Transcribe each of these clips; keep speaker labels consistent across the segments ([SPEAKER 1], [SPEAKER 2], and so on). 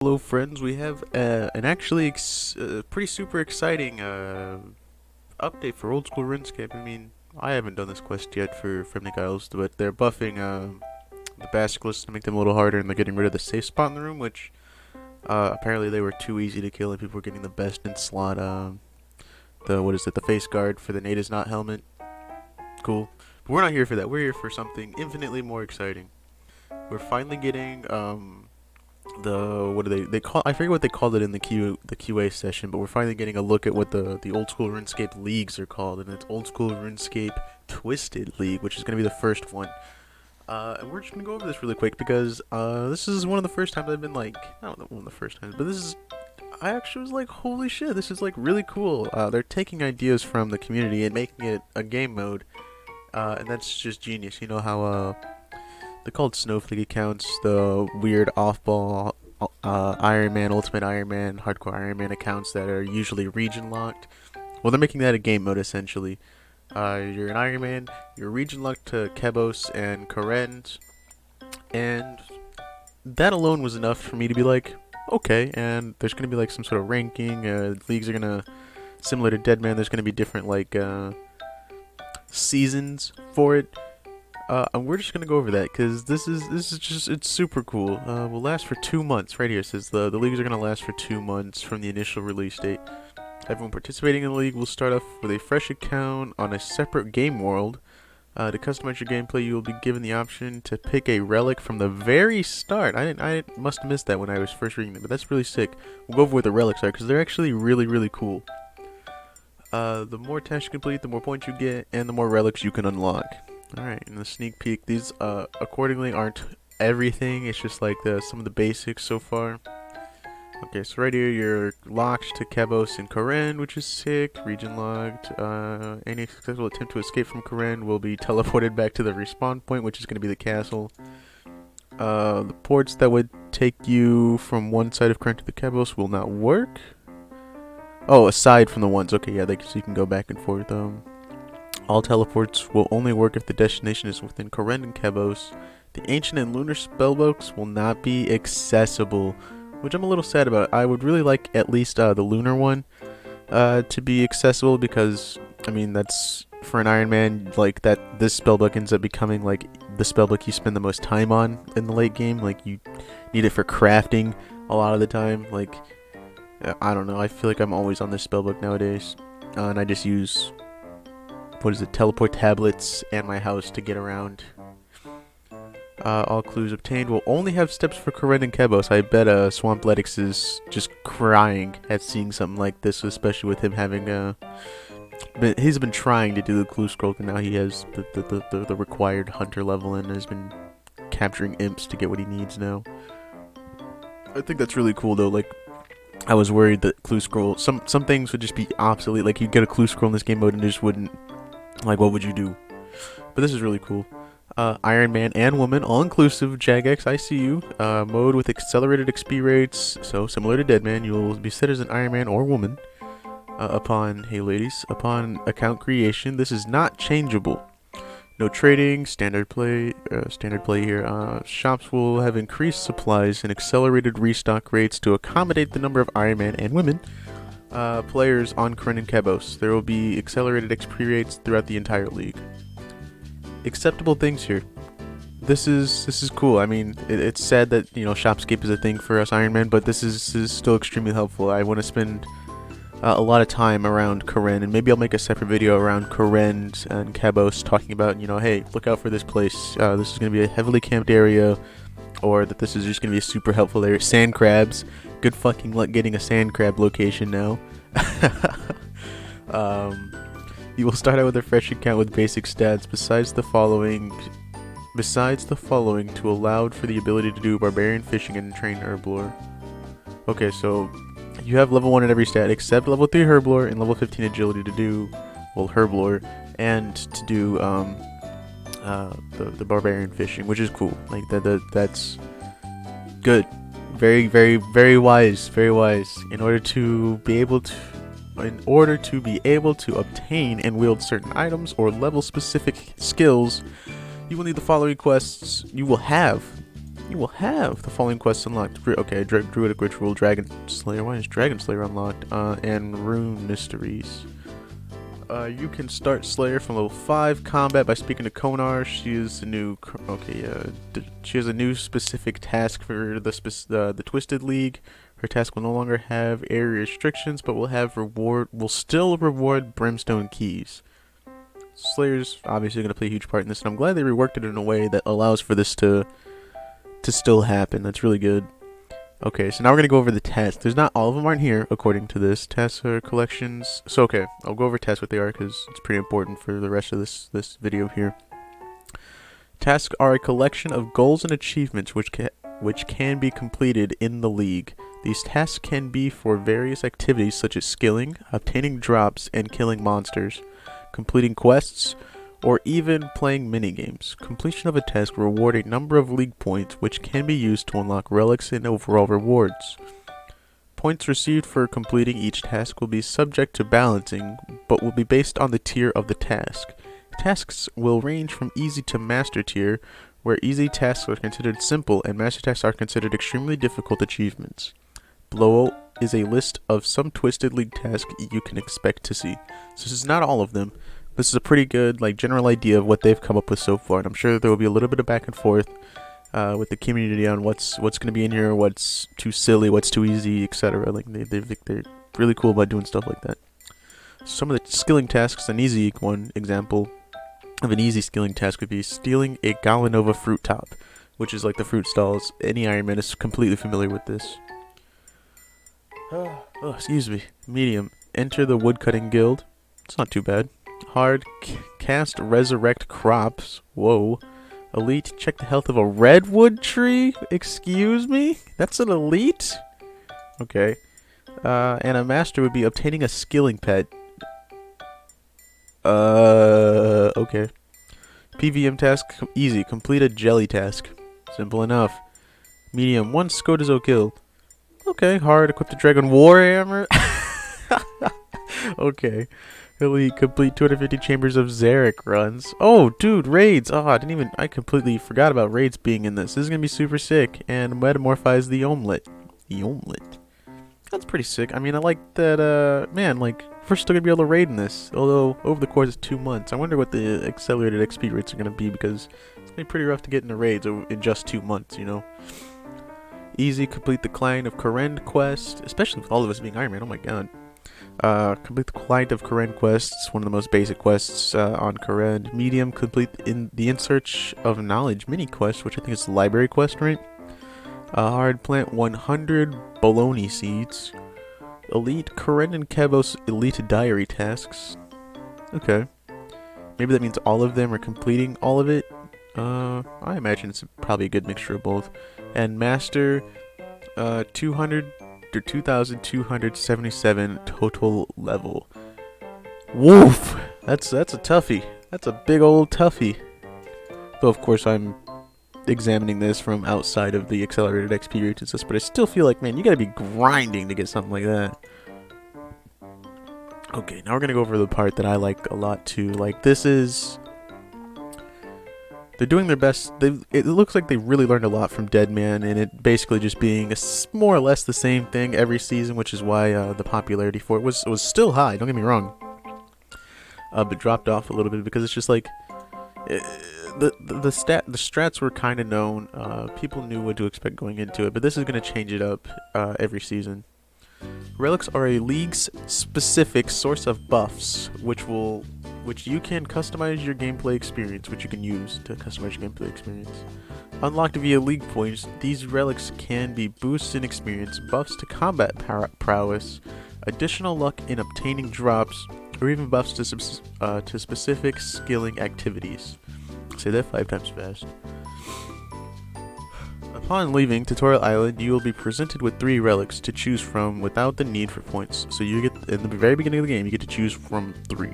[SPEAKER 1] Hello, friends. We have an actually pretty super exciting update for old school RuneScape. I mean, I haven't done this quest yet for Friendly Isles, but they're buffing the Basilisks to make them a little harder, and they're getting rid of the safe spot in the room, which apparently they were too easy to kill, and people were getting the best in slot. The face guard for the Nate is not helmet. Cool. But we're not here for that. We're here for something infinitely more exciting. We're finally getting the what do they call, I forget what they called it in the QA session, but we're finally getting a look at what the old school RuneScape leagues are called, and it's old school RuneScape Twisted League, which is going to be the first one. And we're just going to go over this really quick because this is one of the first times I've been like, not one of the first times, but this is, I actually was like, holy shit, this is like really cool. They're taking ideas from the community and making it a game mode, and that's just genius. You know how they're called snowflake accounts, the weird off-ball Iron Man, Ultimate Iron Man, Hardcore Iron Man accounts that are usually region locked. Well, they're making that a game mode essentially. You're an Iron Man, you're region locked to Kebos and Karend, and that alone was enough for me to be like, okay. And there's gonna be like some sort of ranking. Leagues are gonna, similar to Deadman, there's gonna be different like seasons for it. And we're just gonna go over that because this is just, it's super cool. Will last for 2 months. Right here it says the leagues are gonna last for 2 months from the initial release date. Everyone participating in the league will start off with a fresh account on a separate game world. To customize your gameplay, you will be given the option to pick a relic from the very start. I must have missed that when I was first reading it, but that's really sick. We'll go over what the relics are because they're actually really cool. The more tasks you complete, the more points you get, and the more relics you can unlock. Alright, in the sneak peek, these accordingly aren't everything, it's just like some of the basics so far. Okay, so right here you're locked to Kebos and Karend, which is sick. Region locked. Any successful attempt to escape from Karend will be teleported back to the respawn point, which is going to be the castle. The ports that would take you from one side of Karend to the Kebos will not work. Oh, aside from the ones. Okay, yeah, so you can go back and forth. All teleports will only work if the destination is within Karend and Kebos. The ancient and lunar spellbooks will not be accessible, which I'm a little sad about. I would really like at least the lunar one to be accessible because, I mean, that's for an Iron Man, like that. This spellbook ends up becoming like the spellbook you spend the most time on in the late game. Like you need it for crafting a lot of the time. Like I don't know. I feel like I'm always on this spellbook nowadays, and I just use, what is it, teleport tablets and my house to get around. All clues obtained will only have steps for Karend and Kebos. I bet Swampletics is just crying at seeing something like this, especially with him having he's been trying to do the clue scroll, and now he has the required hunter level and has been capturing imps to get what he needs now. I think that's really cool though. Like, I was worried that clue scroll, some things would just be obsolete. Like, you get a clue scroll in this game mode and it just wouldn't, like, what would you do? But this is really cool. Iron Man and Woman, all inclusive. Jagex, I see you. Mode with accelerated XP rates, so similar to Deadman. You will be set as an Iron Man or Woman upon account creation. This is not changeable. No trading, standard play here. Shops will have increased supplies and accelerated restock rates to accommodate the number of Iron Man and Women players on Karend and Kebos. There will be accelerated XP rates throughout the entire league. Acceptable things here. This is cool. I mean, it's sad that, you know, Shopscape is a thing for us Iron Man, but this is still extremely helpful. I want to spend a lot of time around Karend, and maybe I'll make a separate video around Karend and Kebos talking about, you know, hey, look out for this place. This is going to be a heavily camped area, or that this is just going to be a super helpful area. Sand crabs. Good fucking luck getting a sand crab location now. You will start out with a fresh account with basic stats besides the following to allow for the ability to do barbarian fishing and train herblore. Okay, so you have level 1 at every stat except level 3 herblore and level 15 agility to do, well, herblore, and to do the barbarian fishing, which is cool. Like that's good. Very wise, very wise. In order to be able to obtain and wield certain items or level specific skills, you will need the following quests. You will have you will have the following quests unlocked. Okay, Druidic Ritual, Dragon Slayer. Why is Dragon Slayer unlocked? And Rune Mysteries. You can start Slayer from level 5 combat by speaking to Konar. She is a new. She has a new specific task for the Twisted League. Her task will no longer have area restrictions, but will still reward Brimstone keys. Slayer's obviously going to play a huge part in this, and I'm glad they reworked it in a way that allows for this to still happen. That's really good. Okay, so now we're going to go over the tasks. There's not all of them aren't here, according to this. Tasks are collections. So, okay, I'll go over tasks what they are, because it's pretty important for the rest of this video here. Tasks are a collection of goals and achievements which can be completed in the league. These tasks can be for various activities such as skilling, obtaining drops, and killing monsters, completing quests, or even playing minigames. Completion of a task will reward a number of league points which can be used to unlock relics and overall rewards. Points received for completing each task will be subject to balancing, but will be based on the tier of the task. Tasks will range from easy to master tier, where easy tasks are considered simple and master tasks are considered extremely difficult achievements. Below is a list of some Twisted League tasks you can expect to see. So this is not all of them. This is a pretty good general idea of what they've come up with so far, and I'm sure there will be a little bit of back and forth with the community on what's going to be in here, what's too silly, what's too easy, etc. They're really cool about doing stuff like that. Some of the skilling tasks, an easy one example of an easy skilling task would be stealing a Galanova fruit top, which is like the fruit stalls. Any Iron Man is completely familiar with this. Oh, excuse me. Medium. Enter the woodcutting guild. It's not too bad. Hard. Cast resurrect crops. Whoa. Elite. Check the health of a redwood tree. Excuse me? That's an elite? Okay. And a master would be obtaining a skilling pet. Okay. PVM task. Easy. Complete a jelly task. Simple enough. Medium. 1 Scotizo kill. Okay. Hard. Equip the Dragon Warhammer. Okay. Elite. Complete 250 Chambers of Zarek runs. Oh, dude. Raids. Oh, I completely forgot about raids being in this. This is going to be super sick. And metamorphize the omelet. The omelet. That's pretty sick. I mean, I like that, man, we're still going to be able to raid in this. Although, over the course of 2 months. I wonder what the accelerated XP rates are going to be, because it's going to be pretty rough to get into raids in just 2 months, you know? Easy, complete the Client of Kourend quest, especially with all of us being Iron Man, oh my god. Complete the Client of Kourend quest, it's one of the most basic quests on Kourend. Medium, complete the In Search of Knowledge mini quest, which I think is the library quest, right? Hard, plant 100 bologna seeds. Elite, Kourend and Kevos Elite Diary tasks. Okay. Maybe that means all of them are completing all of it. I imagine it's probably a good mixture of both. And Master, 200 or 2,277 total level. Woof! That's a toughie. That's a big old toughie. Though of course I'm examining this from outside of the accelerated XP rates, but I still feel like, man, you gotta be grinding to get something like that. Okay, now we're gonna go over the part that I like a lot too. This is... They're doing their best. It looks like they really learned a lot from Dead Man, and it basically just being more or less the same thing every season, which is why the popularity for it was still high, don't get me wrong. But dropped off a little bit because it's just like... The strats were kind of known. People knew what to expect going into it, but this is going to change it up every season. Relics are a league's specific source of buffs, which you can customize your gameplay experience, which you can use to customize your gameplay experience. Unlocked via league points, these relics can be boosts in experience, buffs to combat prowess, additional luck in obtaining drops, or even buffs to specific skilling activities. Say that 5 times fast. Upon leaving Tutorial Island, you will be presented with 3 relics to choose from without the need for points. So you get, in the very beginning of the game, you get to choose from 3.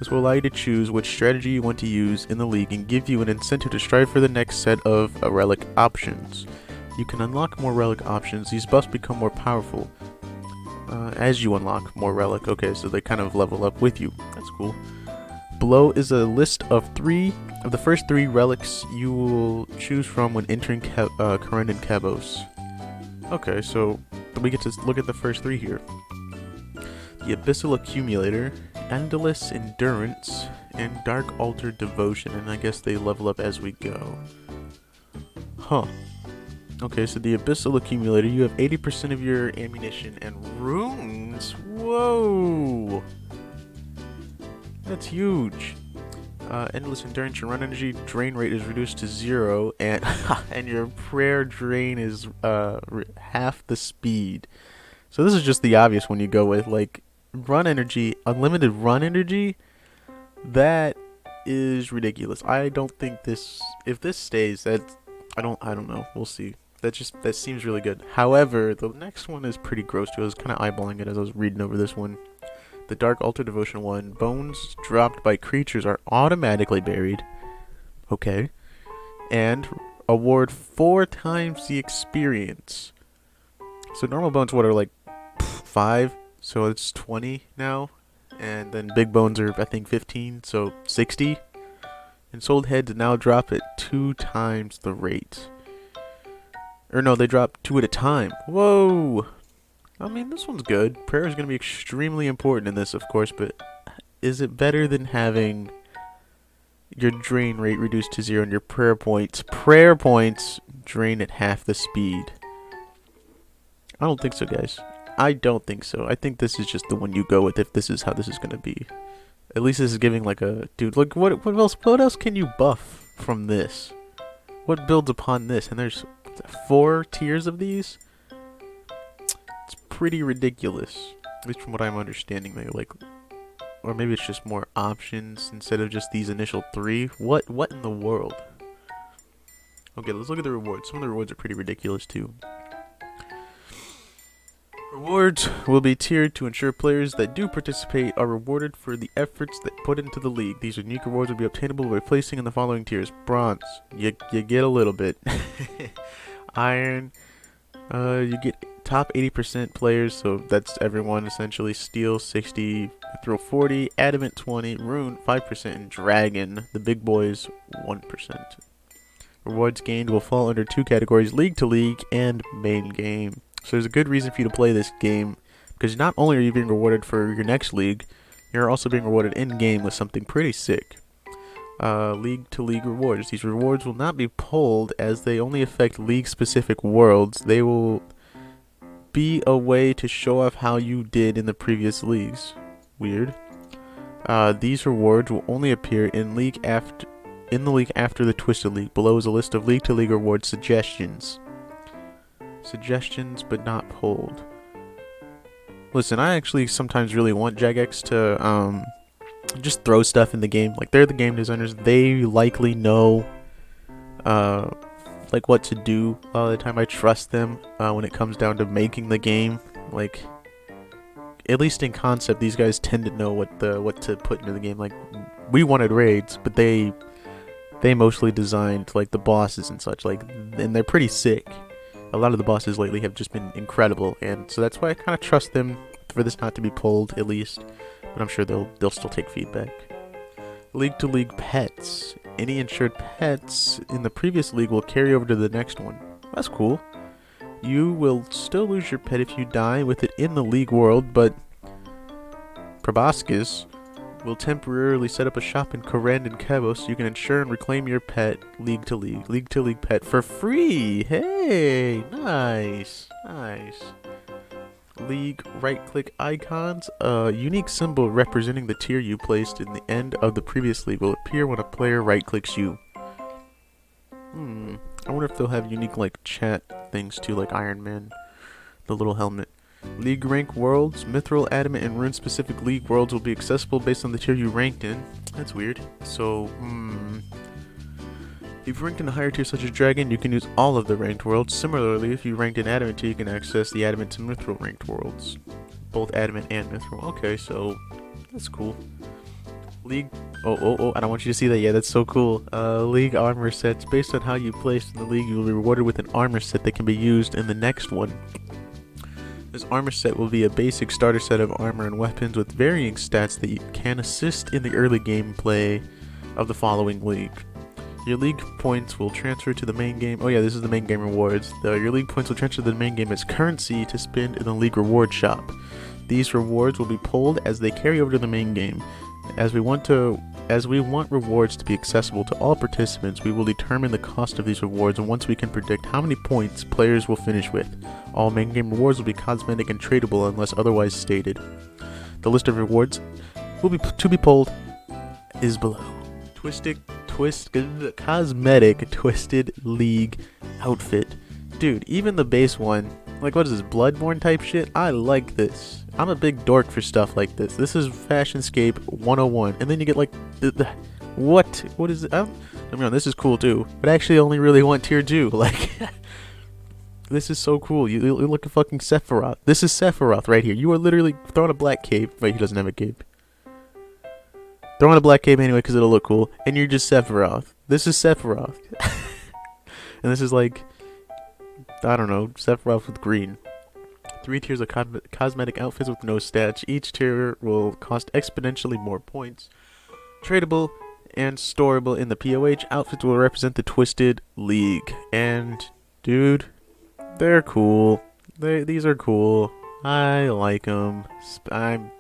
[SPEAKER 1] This will allow you to choose which strategy you want to use in the league and give you an incentive to strive for the next set of relic options. You can unlock more relic options. These buffs become more powerful as you unlock more relic. Okay, so they kind of level up with you. That's cool. Below is a list of the first 3 relics you will choose from when entering Karen and Cabos. Okay, so we get to look at the first 3 here. The Abyssal Accumulator, Endless Endurance, and Dark Altar Devotion, and I guess they level up as we go. Huh. Okay, so the Abyssal Accumulator, you have 80% of your ammunition and runes. Whoa! That's huge. Endless Endurance, your run energy drain rate is reduced to 0, and and your prayer drain is half the speed. So this is just the obvious one you go with, like run energy, unlimited run energy. That is ridiculous. I don't think this. If this stays, that I don't know. We'll see. That seems really good. However, the next one is pretty gross too. I was kind of eyeballing it as I was reading over this one. The Dark Altar Devotion one. Bones dropped by creatures are automatically buried. Okay. And award 4 times the experience. So normal bones, what are like 5? So it's 20 now. And then big bones are, I think, 15. So 60. And sold heads now drop at 2 times the rate. Or no, they drop 2 at a time. Whoa! I mean, this one's good. Prayer is going to be extremely important in this, of course, but is it better than having your drain rate reduced to 0 and your prayer points drain at half the speed? I don't think so, guys. I don't think so. I think this is just the one you go with if this is how this is going to be. At least this is giving like a... Dude, look, what else can you buff from this? What builds upon this? And there's 4 tiers of these? It's pretty ridiculous. At least from what I'm understanding. Like, or maybe it's just more options instead of just these initial 3. What in the world? Okay, let's look at the rewards. Some of the rewards are pretty ridiculous too. Rewards will be tiered to ensure players that do participate are rewarded for the efforts that put into the league. These unique rewards will be obtainable by placing in the following tiers. Bronze, you get a little bit. Iron, you get top 80% players, so that's everyone essentially. Steel 60, Mithril 40, Adamant 20, Rune 5%, and Dragon, the big boys, 1%. Rewards gained will fall under 2 categories: League to League and Main Game. So there's a good reason for you to play this game, because not only are you being rewarded for your next league, you're also being rewarded in-game with something pretty sick. League-to-league rewards. These rewards will not be pulled as they only affect league-specific worlds. They will be a way to show off how you did in the previous leagues. Weird. These rewards will only appear in the league after the Twisted League. Below is a list of league-to-league reward suggestions. Suggestions, but not pulled. Listen, I actually sometimes really want Jagex to just throw stuff in the game. Like, they're the game designers. They likely know like what to do all the time. I trust them when it comes down to making the game. Like, at least in concept, these guys tend to know what to put into the game. Like, we wanted raids, but they mostly designed like the bosses and such. Like, and they're pretty sick. A lot of the bosses lately have just been incredible, and so that's why I kind of trust them for this not to be pulled, at least. But I'm sure they'll still take feedback. League-to-league pets. Any insured pets in the previous league will carry over to the next one. That's cool. You will still lose your pet if you die with it in the league world, but Proboscis will temporarily set up a shop in Korend and Kevos so you can insure and reclaim your pet league-to-league pet for free. Hey, nice. League right-click icons. A unique symbol representing the tier you placed in the end of the previous league will appear when a player right-clicks you. I wonder if they'll have unique like chat things too, like Iron Man, the little helmet. League rank worlds, Mithril, Adamant, and Rune specific league worlds will be accessible based on the tier you ranked in. That's weird. So, if you ranked in a higher tier such as Dragon, you can use all of the ranked worlds. Similarly, if you ranked in Adamant tier, you can access the Adamant and Mithril ranked worlds. Both Adamant and Mithril. Okay, so that's cool. League... Oh, I don't want you to see that. Yeah, that's so cool. League armor sets. Based on how you placed in the league, you will be rewarded with an armor set that can be used in the next one. This armor set will be a basic starter set of armor and weapons with varying stats that can assist in the early gameplay of the following league. Your league points will transfer to the main game. Oh yeah, this is the main game rewards. Your league points will transfer to the main game as currency to spend in the league reward shop. These rewards will be pulled as they carry over to the main game. As we want rewards to be accessible to all participants, we will determine the cost of these rewards once we can predict how many points players will finish with. All main game rewards will be cosmetic and tradable unless otherwise stated. The list of rewards to be pulled is below. Cosmetic Twisted League outfit. Dude, even the base one, like what is this, Bloodborne type shit? I like this. I'm a big dork for stuff like this. This is Fashionscape 101. And then you get like what is it? I mean, this is cool too. But I actually only really want tier 2. Like this is so cool. You look at fucking Sephiroth. This is Sephiroth right here. You are literally throwing a black cape. Wait, he doesn't have a cape. Throw on a black cape anyway because it'll look cool. And you're just Sephiroth. This is Sephiroth. And this is like, I don't know, Sephiroth with green. 3 tiers of cosmetic outfits with no stats. Each tier will cost exponentially more points. Tradable and storable in the POH. Outfits will represent the Twisted League. And, dude, they're cool. These are cool. I like them. I'm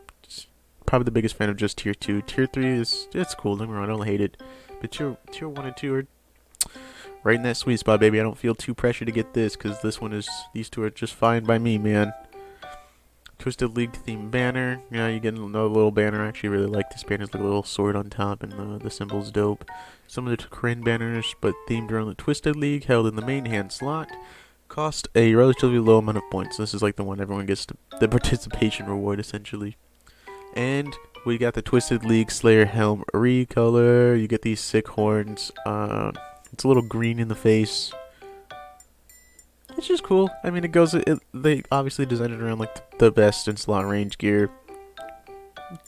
[SPEAKER 1] probably the biggest fan of just tier 2. Tier 3 it's cool, don't get me wrong, I don't hate it. But tier 1 and 2 are right in that sweet spot, baby. I don't feel too pressured to get this because these two are just fine by me, man. Twisted League theme banner. Yeah, you get another little banner. I actually really like this banner. It's like a little sword on top and the symbol's dope. Similar to Korean banners, but themed around the Twisted League, held in the main hand slot. Cost a relatively low amount of points. This is like the one everyone gets the participation reward, essentially. And we got the Twisted League Slayer Helm recolor. You get these sick horns. It's a little green in the face. It's just cool. I mean, they obviously designed it around like the best in slot range gear.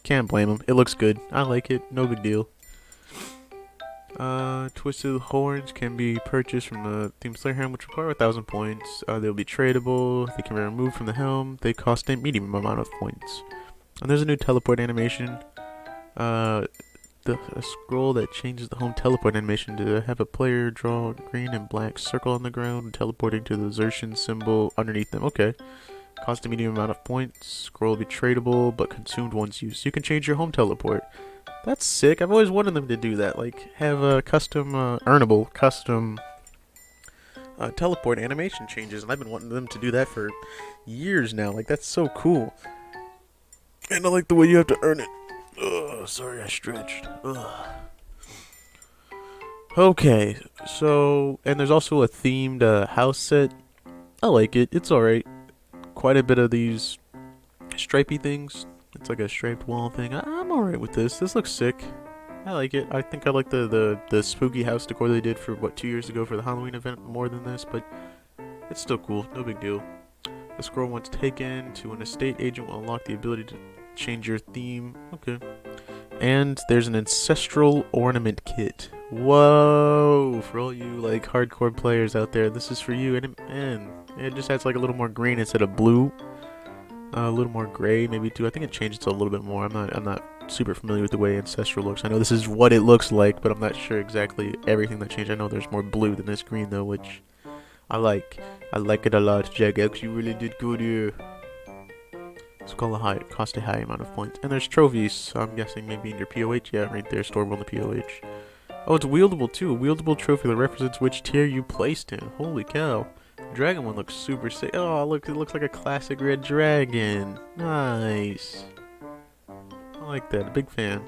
[SPEAKER 1] Can't blame them. It looks good. I like it. No big deal. Twisted horns can be purchased from the Theme Slayer Helm, which require 1,000 points. They'll be tradable. They can be removed from the helm. They cost a medium amount of points. And there's a new teleport animation. A scroll that changes the home teleport animation to have a player draw a green and black circle on the ground, teleporting to the Xertian symbol underneath them. Okay. Cost a medium amount of points. Scroll will be tradable, but consumed once used. You can change your home teleport. That's sick. I've always wanted them to do that. Like, have a custom, earnable, custom teleport animation changes. And I've been wanting them to do that for years now. Like, that's so cool. And I like the way you have to earn it. Ugh, sorry I stretched. Ugh. Okay, so, and there's also a themed house set. I like it. It's alright. Quite a bit of these stripey things. It's like a striped wall thing. I'm alright with this. This looks sick. I like it. I think I like the spooky house decor they did for, 2 years ago for the Halloween event more than this, but it's still cool. No big deal. The scroll once taken to an estate agent will unlock the ability to change your theme. Okay. And there's an ancestral ornament kit. Whoa! For all you like hardcore players out there, this is for you. And it just has like a little more green instead of blue. A little more gray, maybe too. I think it changed it a little bit more. I'm not super familiar with the way ancestral looks. I know this is what it looks like, but I'm not sure exactly everything that changed. I know there's more blue than this green though, which I like. I like it a lot. Jagex, you really did good here. It's called cost a high amount of points. And there's trophies, so I'm guessing maybe in your POH. Yeah, right there, storeable in the POH. Oh, it's wieldable too. A wieldable trophy that represents which tier you placed in. Holy cow. The dragon one looks super sick. Oh, look, it looks like a classic red dragon. Nice. I like that. A big fan.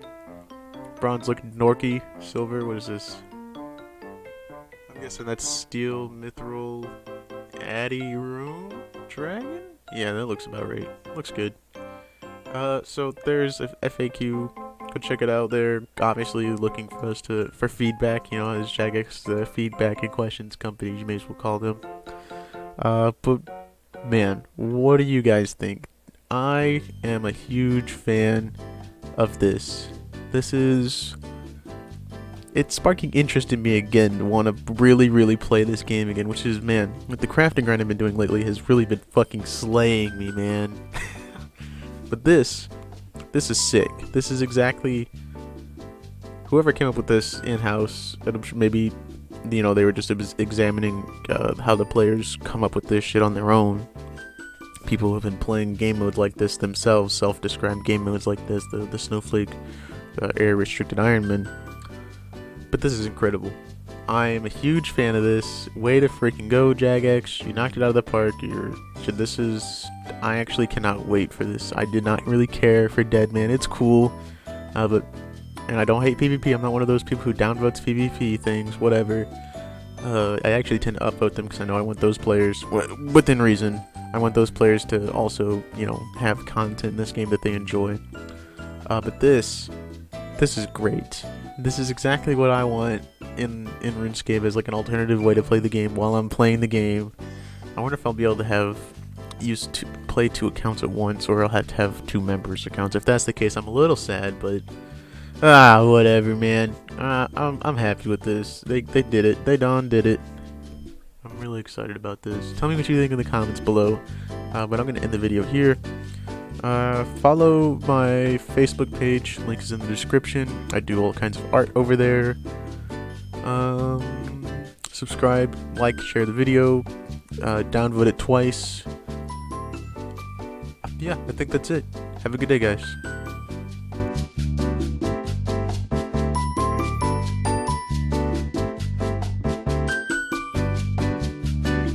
[SPEAKER 1] Bronze looking Norky. Silver, what is this? I'm guessing that's steel, mithril, Addy Rune dragon? Yeah, that looks about right. Looks good. So there's a FAQ. Go check it out. They're obviously looking for us for feedback. You know, as Jagex, the feedback and questions company, you may as well call them. But man, what do you guys think? I am a huge fan of this. This is it's sparking interest in me again to want to really play this game again, which is, man, with the crafting grind I've been doing lately has really been fucking slaying me, man. But this is sick. This is exactly, whoever came up with this in-house, and I'm sure maybe, you know, they were just examining how the players come up with this shit on their own. People who have been playing game modes like this themselves, self-described game modes like this, the Snowflake, Air-Restricted Ironman. But this is incredible. I am a huge fan of this. Way to freaking go, Jagex. You knocked it out of the park. I actually cannot wait for this. I did not really care for Deadman. It's cool. And I don't hate PvP. I'm not one of those people who downvotes PvP things, whatever. I actually tend to upvote them because I know I want those players, within reason, I want those players to also, you know, have content in this game that they enjoy. But this is great. This is exactly what I want in RuneScape as like an alternative way to play the game while I'm playing the game. I wonder if I'll be able to play 2 accounts at once, or I'll have to have 2 members accounts. If that's the case, I'm a little sad, but whatever, man. I'm happy with this. They did it. They done did it. I'm really excited about this. Tell me what you think in the comments below. But I'm gonna end the video here. Follow my Facebook page, link is in the description. I do all kinds of art over there. Subscribe, like, share the video, downvote it twice. Yeah, I think that's it. Have a good day, guys.